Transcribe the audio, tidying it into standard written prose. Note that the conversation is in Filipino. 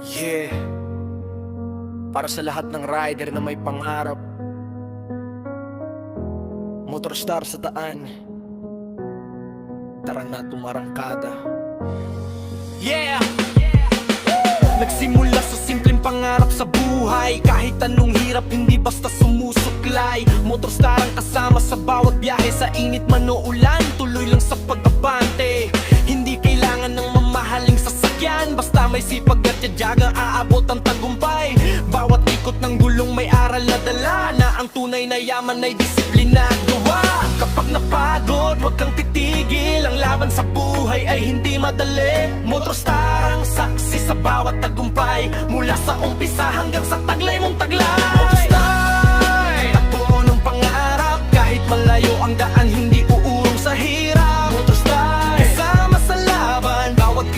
Yeah, para sa lahat ng rider na may pangarap, Motorstar sa daan, tara na tumarangkada. Yeah! Nagsimula sa simpleng pangarap sa buhay, kahit anong hirap hindi basta sumusuklay. Motorstar ang kasama sa bawat biyahe, sa init man o ulan, tuloy lang sa pag-abante. Hindi kailangan ng mamahaling sasakyan, basta may sipag at tiyagang aabot ang tagumpay. Bawat ikot ng gulong may aral na dala, na ang tunay na yaman ay disiplina at gawa. Kapag napagod, huwag kang titigil, ang laban sa buhay ay hindi madali. Motorstar ang saksi sa bawat tagumpay, mula sa umpisa hanggang sa taglay mong taglay.